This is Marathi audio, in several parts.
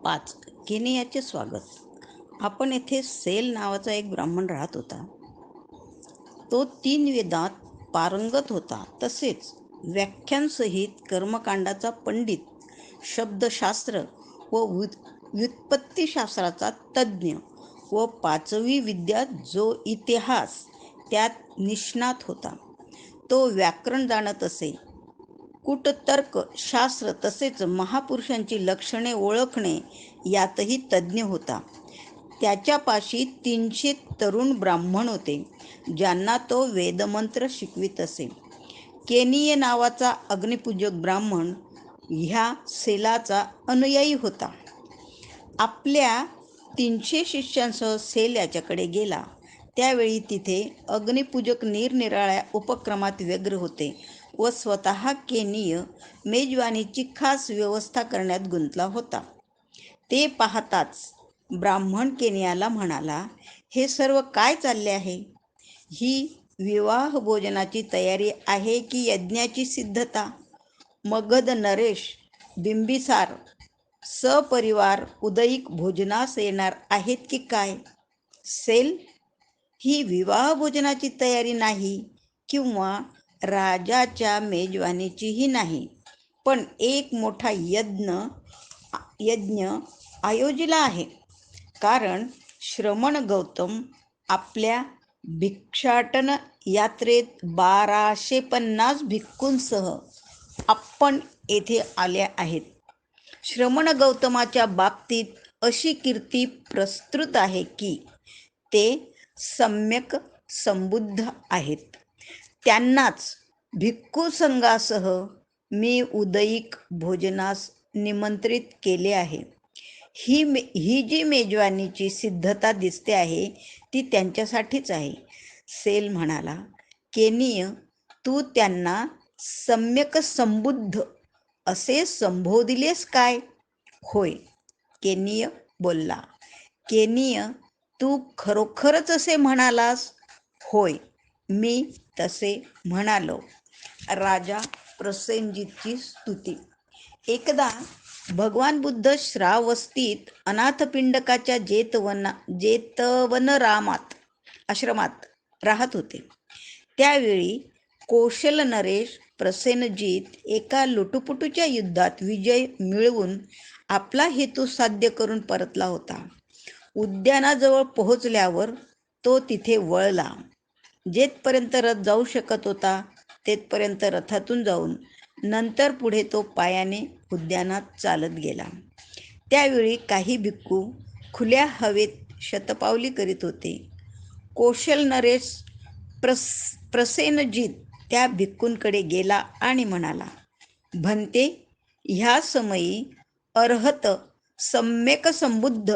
5. केनियाचे स्वागत. आपण येथे सेल नावाचा एक ब्राह्मण राहत होता. तो 3 वेदात पारंगत होता. तसेच व्याख्यांसहित कर्मकांडाचा पंडित, शब्दशास्त्र व व्युत्पत्तीशास्त्राचा तज्ज्ञ व 5वी विद्या जो इतिहास त्यात निष्णात होता. तो व्याकरण जाणत असे. कूटतर्क शास्त्र तसेच महापुरुषांची लक्षणे ओळखणे यातही तज्ज्ञ होता. त्याच्यापाशी 300 तरुण ब्राह्मण होते, ज्यांना तो वेदमंत्र शिकवित असे. केनिये नावाचा अग्निपूजक ब्राह्मण ह्या सेलाचा अनुयायी होता. आपल्या 300 शिष्यांसह सेल याच्याकडे गेला. त्यावेळी तिथे अग्निपूजक निरनिराळ्या उपक्रमात व्यग्र होते व स्वतः केनिय मेजवानीची खास व्यवस्था करण्यात गुंतला होता. ते पाहताच ब्राह्मण केनियाला म्हणाला, "हे सर्व काय चालले आहे? ही विवाह भोजनाची तयारी आहे की यज्ञाची सिद्धता? मगध नरेश बिंबिसार सपरिवार उदयिक भोजनास येणार आहेत की काय? सेल, ही विवाह भोजनाची तयारी नाही किंवा राजाच्या मेजवानीचीही नाही, पण एक मोठा यज्ञ आयोजिला आहे. कारण श्रमण गौतम आपल्या भिक्षाटन यात्रेत 1250 भिक्खूंसह आपण येथे आले आहेत. श्रमण गौतमाच्या बाबतीत अशी कीर्ती प्रस्तुत आहे की ते सम्यक संबुद्ध आहेत. त्यांनाच भिक्खू संघासह मी उदयिक भोजनास निमंत्रित केले आहे. ही जी मेजवानीची सिद्धता दिसते आहे ती त्यांच्यासाठीच आहे." सेल म्हणाला, "केनिय, तू त्यांना सम्यक संबुद्ध असे संबोधिलेस काय?" "होय," केनिय बोलला. "केनिय, तू खरोखरच असे म्हणालास?" "होय, मी तसे म्हणालो." राजा प्रसेनजितची स्तुती. एकदा भगवान बुद्ध श्रावस्तीत अनाथपिंडकाच्या जेतवनरामात आश्रमात राहत होते. त्यावेळी कौशल नरेश प्रसेनजित एका लुटुपुटूच्या युद्धात विजय मिळवून आपला हेतू साध्य करून परतला होता. उद्यानाजवळ पोहोचल्यावर तो तिथे वळला. जेथपर्यंत रथ जाऊ शकत होता तेथपर्यंत रथातून जाऊन नंतर पुढे तो पायाने उद्यानात चालत गेला. त्यावेळी काही भिक्खू खुल्या हवेत शतपावली करीत होते. कौशल नरेश प्रसेनजित त्या भिक्खूंकडे गेला आणि म्हणाला, "भन्ते, ह्या समयी अर्हत सम्यक संबुद्ध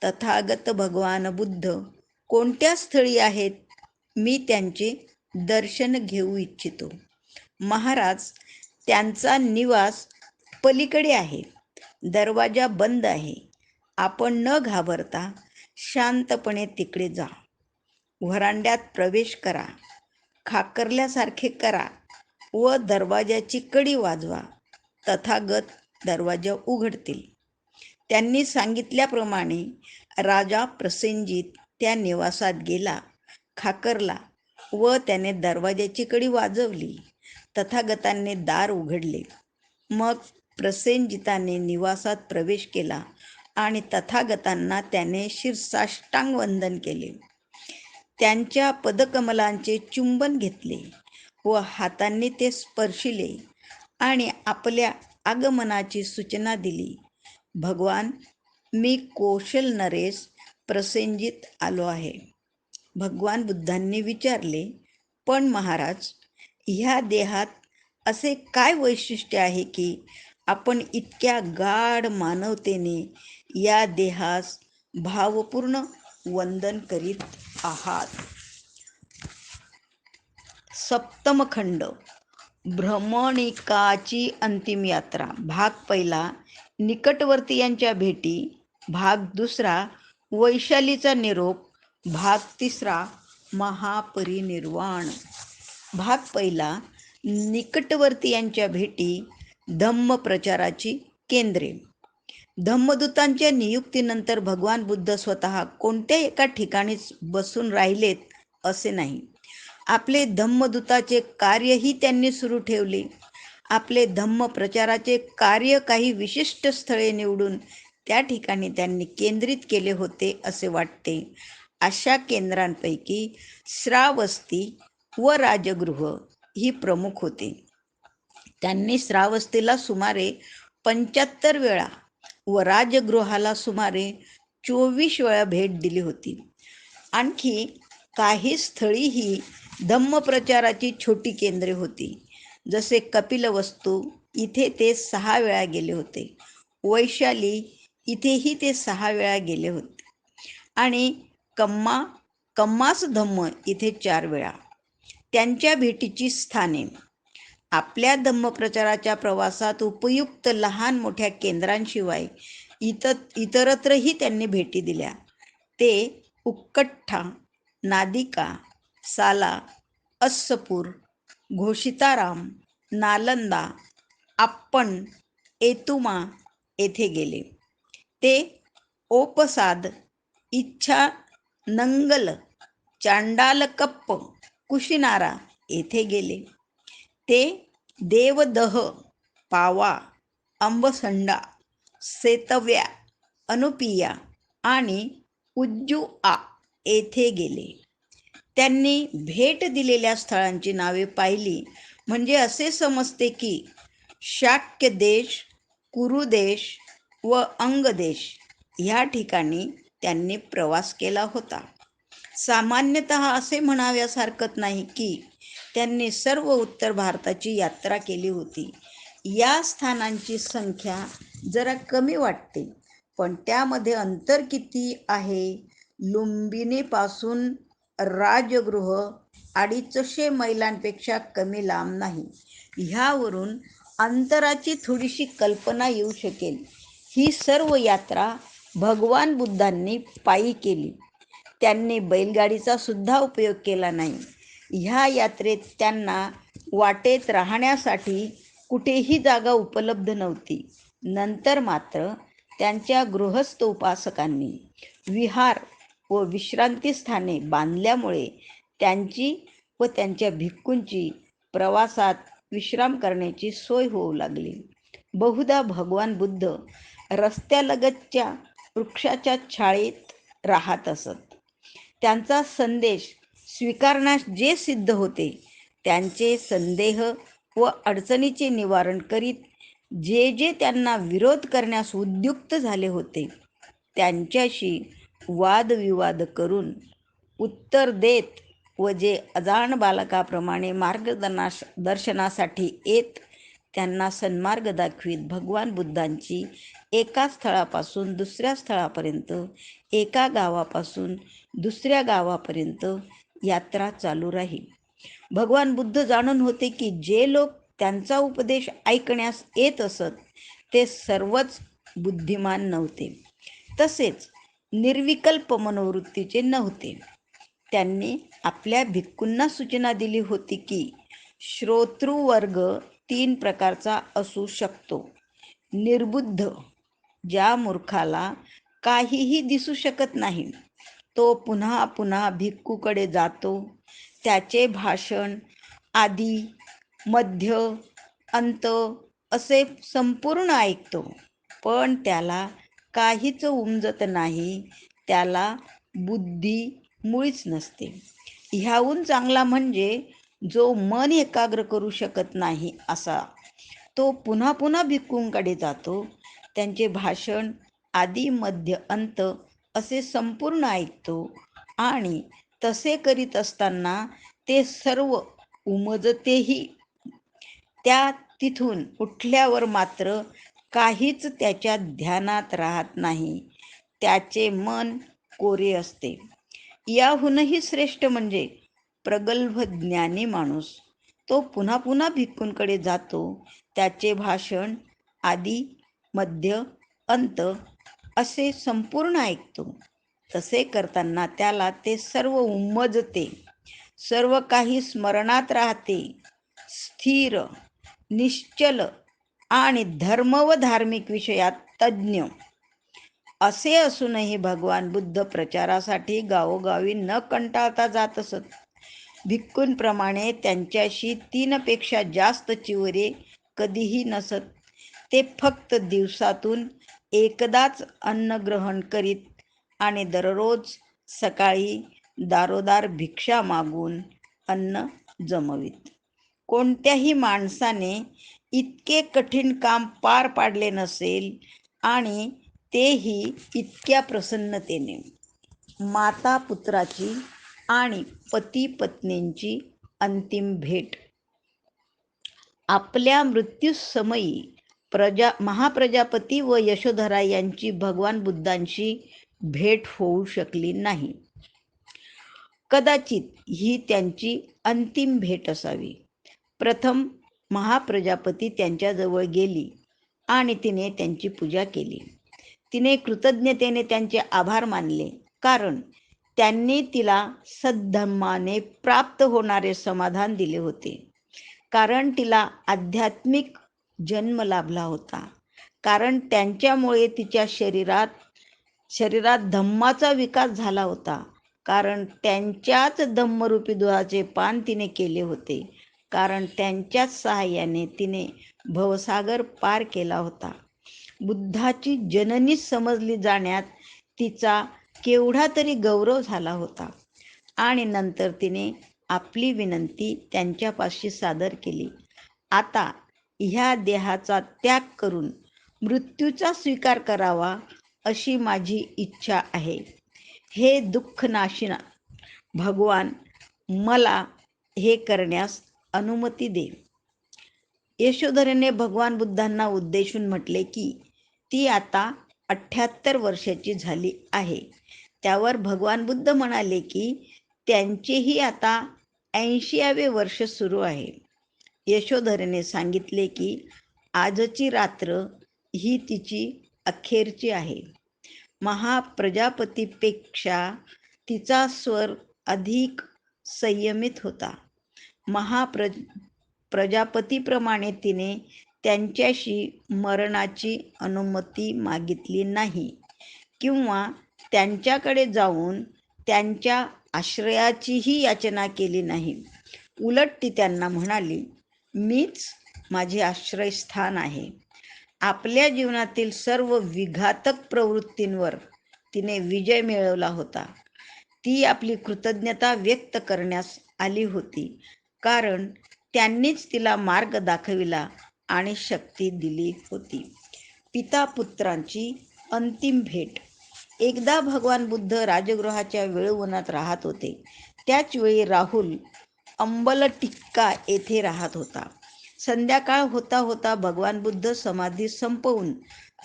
तथागत भगवान बुद्ध कोणत्या स्थळी आहेत? मी त्यांचे दर्शन घेऊ इच्छितो." "महाराज, त्यांचा निवास पलीकडे आहे. दरवाजा बंद आहे. आपण न घाबरता शांतपणे तिकडे जा. व्हरांड्यात प्रवेश करा, खाकरल्यासारखे करा व दरवाजाची कडी वाजवा. तथागत दरवाजा उघडतील." त्यांनी सांगितल्याप्रमाणे राजा प्रसेनजित त्या निवासात गेला, खाकरला व त्याने दरवाजाची कडी वाजवली. तथागतांनी दार उघडले. मग प्रसेनजिताने निवासात प्रवेश केला आणि तथागतांना त्याने शिरसाष्टांग वंदन केले. त्यांच्या पदकमलांचे चुंबन घेतले व हातांनी ते स्पर्शिले आणि आपल्या आगमनाची सूचना दिली. "भगवान, मी कौशल नरेश प्रसेनजित आलो आहे." भगवान बुद्धांनी विचारले, "पण महाराज, ह्या देहात असे काय वैशिष्ट्य आहे की आपण इतक्या गाढ मानवतेने या देहास भावपूर्ण वंदन करीत आहात?" सप्तम खंड, भ्रमणिकाची अंतिम यात्रा. भाग पहिला, निकटवर्तीयांच्या भेटी. भाग दुसरा, वैशालीचा निरोप. भाग तिसरा, महापरिनिर्वाण. भाग पहिला, निकटवर्तीयांच्या भेटी. धम्म प्रचाराची केंद्रे. धम्मदूतांच्या नियुक्तीनंतर भगवान बुद्ध स्वतः कोणत्या एका ठिकाणीच बसून राहिलेत असे नाही. आपले धम्मदूताचे कार्यही त्यांनी सुरू ठेवले. आपले धम्म प्रचाराचे कार्य काही विशिष्ट स्थळे निवडून त्या ठिकाणी त्यांनी केंद्रित केले होते असे वाटते. अशा केंद्रांपैकी श्रावस्ती व राजगृह ही प्रमुख होते. त्यांनी श्रावस्तीला सुमारे 75 वेळा व राजगृहाला सुमारे 24 वेळा भेट दिली होती. आणखी काही स्थळी ही धम्मप्रचाराची छोटी केंद्रे होती. जसे कपिलवस्तू, इथे ते 6 वेळा गेले होते. वैशाली, इथेही ते 6 वेळा गेले होते. आणि कम्मास धम्म इथे 4 वेळा. त्यांच्या भेटीची स्थाने आपल्या धम्मप्रचाराच्या प्रवासात उपयुक्त लहान मोठ्या केंद्रांशिवाय इतरत्रही त्यांनी भेटी दिल्या. ते उक्कठा, नादिका, साला, अस्सपूर, घोषिताराम, नालंदा, आप्पण, एतुमा येथे गेले. ते ओपसाद, इच्छा नंगल, चांडालकप्प, कुशिनारा येथे गेले. ते देवदह, पावा, अंबसंडा, सेतव्या, अनुपिया आणि उज्जुआ येथे गेले. त्यांनी भेट दिलेल्या स्थळांची नावे पाहिली म्हणजे असे समजते की शाक्य देश, कुरु देश व अंग देश ह्या ठिकाणी त्यांनी प्रवास केला होता. सामान्यतः असे म्हणाव्यास हरकत नाही की त्यांनी सर्व उत्तर भारताची यात्रा केली होती. या स्थानांची संख्या जरा कमी वाटते, पण त्यामध्ये अंतर किती आहे? लुंबिनीपासून राजगृह 250 मैलांपेक्षा कमी लांब नाही. ह्यावरून अंतराची थोडीशी कल्पना येऊ शकेल. ही सर्व यात्रा भगवान बुद्धांनी पायी केली. त्यांनी बैलगाडीचा सुद्धा उपयोग केला नाही. ह्या यात्रेत त्यांना वाटेत राहण्यासाठी कुठेही जागा उपलब्ध नव्हती. नंतर मात्र त्यांच्या गृहस्थ उपासकांनी विहार व विश्रांतीस्थाने बांधल्यामुळे त्यांची व त्यांच्या भिक्खूंची प्रवासात विश्राम करण्याची सोय होऊ लागली. बहुधा भगवान बुद्ध रस्त्यालगतच्या वृक्षाच्या छायेत राहत असत. त्यांचा संदेश स्वीकारण्यास जे सिद्ध होते त्यांचे संदेह व अडचणीचे निवारण करीत जे त्यांना विरोध करण्यास उद्युक्त झाले होते त्यांच्याशी वादविवाद करून उत्तर देत व जे अजाण बालकाप्रमाणे मार्गदर्शनासाठी येत त्यांना सन्मार्ग दाखवीत भगवान बुद्धांची एका स्थळापासून दुसऱ्या स्थळापर्यंत, एका गावापासून दुसऱ्या गावापर्यंत यात्रा चालू राहील. भगवान बुद्ध जाणून होते की जे लोक त्यांचा उपदेश ऐकण्यास येत असत ते सर्वच बुद्धिमान नव्हते, तसेच निर्विकल्प मनोवृत्तीचे नव्हते. त्यांनी आपल्या भिक्खूंना सूचना दिली होती की श्रोतृवर्ग 3 प्रकारचा असू शकतो. निर्बुद्ध, ज्या मूर्खाला काहीही दिसू शकत नाही, तो पुन्हा पुन्हा भिक्खूकडे जातो, त्याचे भाषण आदी, मध्य, अंत असे संपूर्ण ऐकतो, पण त्याला काहीच उमजत नाही, त्याला बुद्धी मुळीच नसते. ह्याहून चांगला म्हणजे जो मन एकाग्र करू शकत नाही असा, तो पुन्हा पुन्हा भिक्खूंकडे जातो, त्यांचे भाषण आदी, मध्य, अंत असे संपूर्ण ऐकतो आणि तसे करीत असताना ते सर्व उमजतेही. त्या तिथून उठल्यावर मात्र काहीच त्याच्या ध्यानात राहत नाही, त्याचे मन कोरे असते. याहूनही श्रेष्ठ म्हणजे प्रगल्भ ज्ञानी माणूस. तो पुन्हा पुन्हा भिक्खूंकडे जातो, त्याचे भाषण आदी, मध्य, अंत असे संपूर्ण ऐकतो. तसे करताना त्याला ते सर्व उमजते, सर्व काही स्मरणात राहते. स्थिर, निश्चल आणि धर्म व धार्मिक विषयात तज्ज्ञ असे असूनही भगवान बुद्ध प्रचारासाठी गावोगावी न कंटाळता जात असत. भिक्खूंप्रमाणे त्यांच्याशी 3पेक्षा जास्त चिवरे कधीही नसत. ते फक्त दिवसातून एकदाच अन्न ग्रहण करीत आणि दररोज सकाळी दारोदार भिक्षा मागून अन्न जमवीत. कोणत्याही माणसाने इतके कठीण काम पार पाडले नसेल, आणि तेही इतक्या प्रसन्नतेने. माता पुत्राची आणि पती पत्नींची अंतिम भेट. आपल्या मृत्यूसमयी महाप्रजापती व यशोधरा यांची भगवान बुद्धांशी भेट होऊ शकली नाही. कदाचित ही त्यांची अंतिम भेट असावी. प्रथम महाप्रजापती त्यांच्याजवळ गेली आणि तिने त्यांची पूजा केली. तिने कृतज्ञतेने त्यांचे आभार मानले, कारण त्यांनी तिला सद्धम्माने प्राप्त होणारे समाधान दिले होते, कारण तिला आध्यात्मिक जन्म लाभला होता, कारण त्यांच्यामुळे तिच्या शरीरात धम्माचा विकास झाला होता, कारण त्यांच्याच धम्मरूपी दुधाचे पान तिने केले होते, कारण त्यांच्याच सहाय्याने तिने भवसागर पार केला होता. बुद्धाची जननी समजली जाण्यात तिचा केवढा तरी गौरव झाला होता, आणि नंतर तिने आपली विनंती त्यांच्यापाशी सादर केली. आता ह्या देहाचा त्याग करून मृत्यूचा स्वीकार करावा अशी माझी इच्छा आहे. हे दुःखनाशिना भगवान, मला हे करण्यास अनुमती दे. यशोधरेने भगवान बुद्धांना उद्देशून म्हटले की ती आता 78 वर्षाची झाली आहे. त्यावर भगवान बुद्ध म्हणाले की त्यांचेही आता 80वे वर्ष सुरू आहे. यशोधरेने सांगितले की आजची रात्र ही तिची अखेरची आहे. महाप्रजापतीपेक्षा तिचा स्वर अधिक संयमित होता. प्रजापतीप्रमाणे तिने त्यांच्याशी मरणाची अनुमती मागितली नाही किंवा त्यांच्याकडे जाऊन त्यांच्या आश्रयाचीही याचना केली नाही. उलट ती त्यांना म्हणाली, मीच माझे आश्रयस्थान आहे. आपल्या जीवनातील सर्व विघातक प्रवृत्तींवर तिने विजय मिळवला होता. ती आपली कृतज्ञता व्यक्त करण्यास आली होती, कारण त्यांनीच तिला मार्ग दाखविला आणि शक्ती दिली होती. पिता पुत्रांची अंतिम भेट. एकदा भगवान बुद्ध राजगृहाच्या वेळुवनात राहत होते. त्याच वेळी राहुल अंबलटिक्का येथे राहत होता. संध्याकाळ होता होता भगवान बुद्ध समाधी संपवून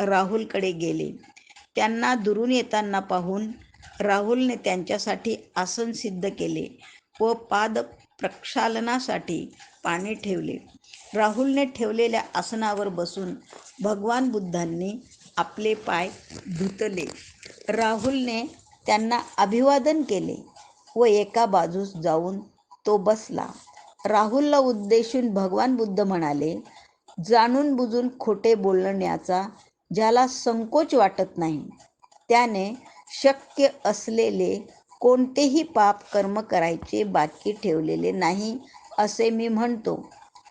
राहुलकडे गेले. त्यांना दुरून येताना पाहून राहुलने त्यांच्यासाठी आसन सिद्ध केले व पाद प्रक्षालनासाठी पाणी ठेवले. राहुलने ठेवलेल्या आसनावर बसून भगवान बुद्धांनी आपले पाय धुतले. राहुलने त्यांना अभिवादन केले व एका बाजूस जाऊन तो बसला. राहुलला उद्देशून भगवान बुद्ध म्हणाले, जाणून बुजून खोटे बोलण्याचा ज्याला संकोच वाटत नाही, त्याने शक्य असलेले कोणतेही पाप कर्म करायचे बाकी ठेवलेले नाही असे मी म्हणतो.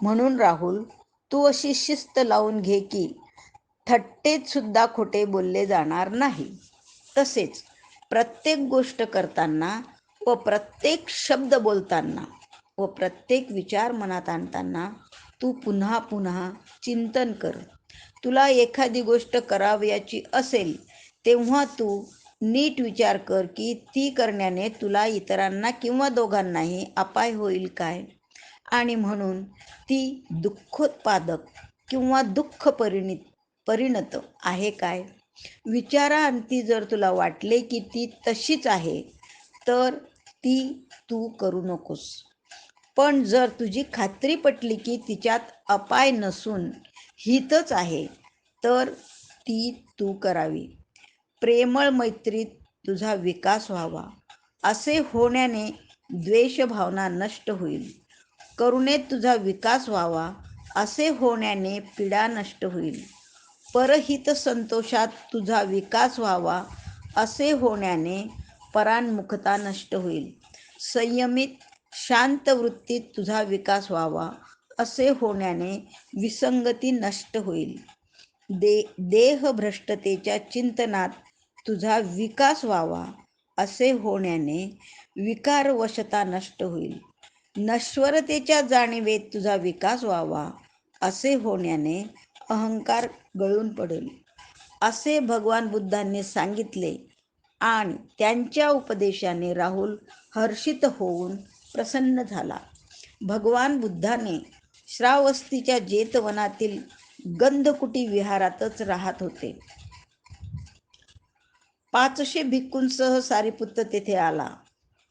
म्हणून राहुल, तू अशी शिस्त लावून घे की थट्टेत सुद्धा खोटे बोलले जाणार नाही. तसेच प्रत्येक गोष्ट करताना व प्रत्येक शब्द बोलताना व प्रत्येक विचार मनात आणताना तू पुन्हा पुन्हा चिंतन कर. तुला एखादी गोष्ट करावयाची असेल तेव्हा तू नीट विचार कर की ती करण्याने तुला, इतरांना किंवा दोघांनाही अपाय होईल काय, आणि म्हणून ती दुःखोत्पादक किंवा दुःख परिणत आहे काय. विचारांती जर तुला वाटले की ती तशीच आहे तर ती तू करू नकोस. पण जर तुझी खात्री पटली की तिच्यात अपाय नसून हितच आहे तर ती तू करावी. प्रेमळ मैत्रीत तुझा विकास व्हावा. असे होण्याने द्वेषभावना नष्ट होईल. करुणेत तुझा विकास व्हावा. असे होण्याने पीडा नष्ट होईल. परहित संतोषात तुझा विकास व्हावा असे होण्याने परान्मुखता नष्ट होईल. संयमित शांत वृत्तीत तुझा विकास व्हावा असे होण्याने विसंगती नष्ट होईल. देहभ्रष्टतेच्या चिंतनात तुझा विकास व्हावा असे होण्याने विकारवशता नष्ट होईल. नश्वरतेच्या जाणीवेत तुझा विकास व्हावा असे होण्याने अहंकार गळून पडेल असे भगवान बुद्धांनी सांगितले आणि त्यांच्या उपदेशाने राहुल हर्षित होऊन प्रसन्न झाला. भगवान बुद्धाने श्रावस्तीच्या जेतवनातील गंधकुटी विहारातच राहत होते. 500 भिक्खूंसह सारिपुत्त तेथे आला.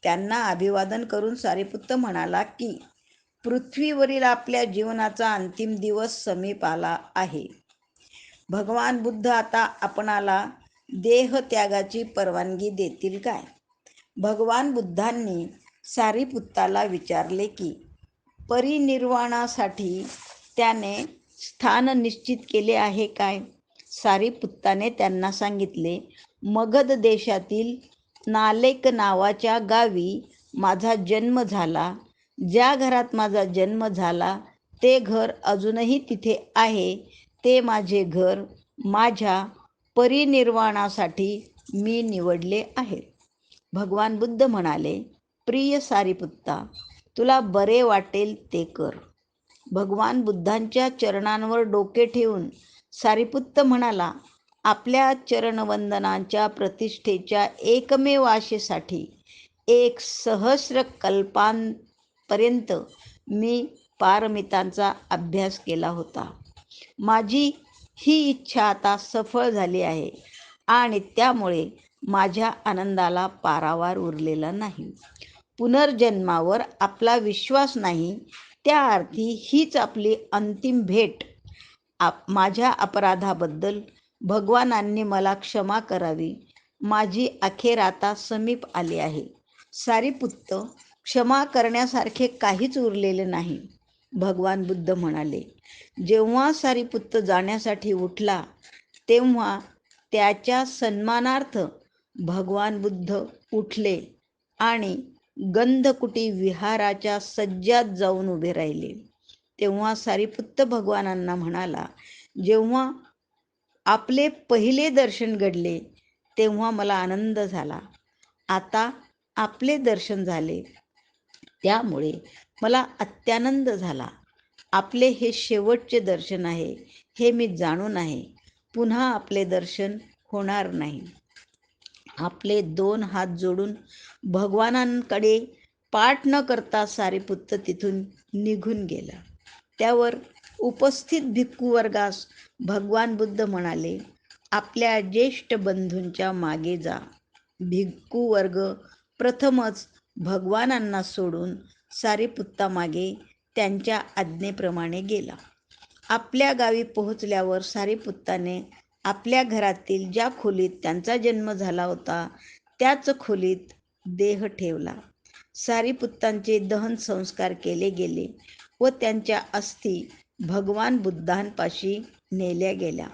त्यांना अभिवादन करून सारिपुत्त म्हणाला की पृथ्वीवरील आपल्या जीवनाचा अंतिम दिवस समीप आला आहे. भगवान बुद्ध आता आपणाला देहत्यागाची परवानगी देतील काय? भगवान बुद्धांनी सारिपुत्ताला विचारले की परिनिर्वाणासाठी त्याने स्थान निश्चित केले आहे काय? सारिपुत्ताने त्यांना सांगितले, मगध देशातील नालेक नावाच्या गावी माझा जन्म झाला. ज्या घरात माझा जन्म झाला ते घर अजूनही तिथे आहे. ते माझे घर माझ्या परिनिर्वाणासाठी मी निवडले आहे. भगवान बुद्ध म्हणाले, प्रिय सारिपुत्ता, तुला बरे वाटेल ते कर. भगवान बुद्धांच्या चरणांवर डोके ठेवून सारिपुत्त म्हणाला, आपल्या चरणवंदनांच्या प्रतिष्ठेच्या एकमेव आशेसाठी 1,000 कल्पांपर्यंत मी पारमितांचा अभ्यास केला होता. माझी ही इच्छा आता सफळ झाली आहे आणि त्यामुळे माझ्या आनंदाला पारावार उरलेला नाही. पुनर्जन्मावर आपला विश्वास नाही, त्या अर्थी हीच आपली अंतिम भेट. माझ्या अपराधाबद्दल भगवानांनी मला क्षमा करावी. माझी अखेर आता समीप आली आहे. सारिपुत्त, क्षमा करण्यासारखे काहीच उरलेले नाही. भगवान बुद्ध म्हणाले. जेव्हा सारिपुत्त जाण्यासाठी उठला तेव्हा त्याच्या सन्मानार्थ भगवान बुद्ध उठले आणि गंधकुटी विहाराच्या सज्जात जाऊन उभे राहिले. तेव्हा सारिपुत्त भगवानांना म्हणाला, जेव्हा आपले पहिले दर्शन घडले तेव्हा मला आनंद झाला. आता आपले दर्शन झाले त्यामुळे मला अत्यानंद झाला. आपले हे शेवटचे दर्शन आहे हे मी जाणून आहे. पुन्हा आपले दर्शन होणार नाही. आपले 2 हात जोडून भगवानांकडे पाठ न करता सारिपुत्त तिथून निघून गेला. त्यावर उपस्थित भिक्खू वर्गास भगवान बुद्ध म्हणाले, आपल्या ज्येष्ठ बंधूंच्या मागे जा. भिक्खू वर्ग प्रथमच भगवानांना सोडून सारिपुत्तामागे त्यांच्या आज्ञेप्रमाणे गेला. आपल्या गावी पोहोचल्यावर सारिपुत्ताने आपल्या घरातील ज्या खोलीत त्यांचा जन्म झाला होता त्याच खोलीत देह ठेवला. सारिपुत्तांचे दहन संस्कार केले गेले व त्यांच्या अस्थी भगवान बुद्धांपाशी नेल्या गेल्या.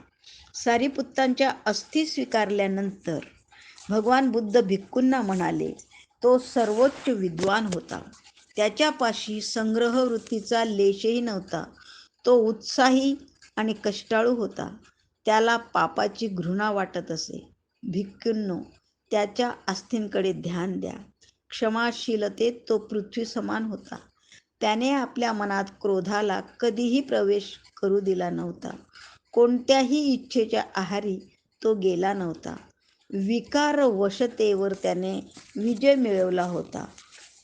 सारिपुत्तांच्या अस्थी स्वीकारल्यानंतर भगवान बुद्ध भिक्खूंना म्हणाले, तो सर्वोच्च विद्वान होता. त्याच्यापाशी संग्रहवृत्तीचा लेशही नव्हता. तो उत्साही आणि कष्टाळू होता. त्याला पापाची घृणा वाटत असे. भिक्खूंनो, त्याच्या अस्थींकडे ध्यान द्या. क्षमाशीलतेत तो पृथ्वी समान होता. त्याने आपल्या मनात क्रोधाला कधीही प्रवेश करू दिला नव्हता. कोणत्याही इच्छेच्या आहारी तो गेला नव्हता. विकारवशतेवर त्याने विजय मिळवला होता.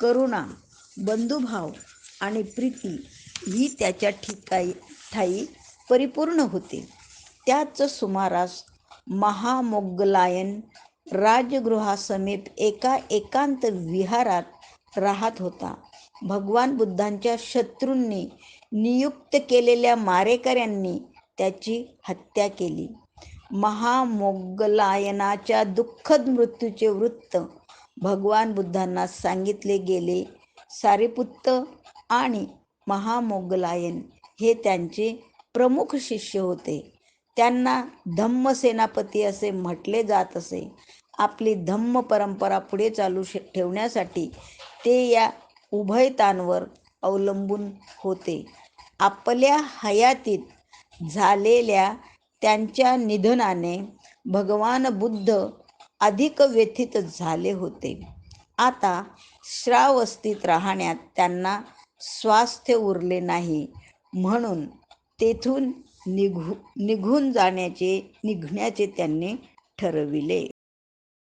करुणा, बंधुभाव आणि प्रीती ही त्याच्या ठायी परिपूर्ण होते. त्याच सुमारास महामोग्गलायन राजगृहासमीप एका एकांत विहारात राहत होता. भगवान बुद्धांच्या शत्रूंनी नियुक्त केलेल्या मारेकऱ्यांनी त्याची हत्या केली. महामोग्गलायनाच्या दुःखद मृत्यूचे वृत्त भगवान बुद्धांना सांगितले गेले. सारिपुत्त आणि महामोग्गलायन हे त्यांचे प्रमुख शिष्य होते. त्यांना धम्मसेनापती असे म्हटले जात असे. आपली धम्म परंपरा पुढे चालू ठेवण्यासाठी ते या उभयतांवर अवलंबून होते. आपल्या हयातीत झालेल्या त्यांच्या निधनाने भगवान बुद्ध अधिक व्यथित झाले होते. आता श्रावस्तीत राहण्यात त्यांना स्वास्थ्य उरले नाही, म्हणून तेथून निघण्याचे त्यांनी ठरविले.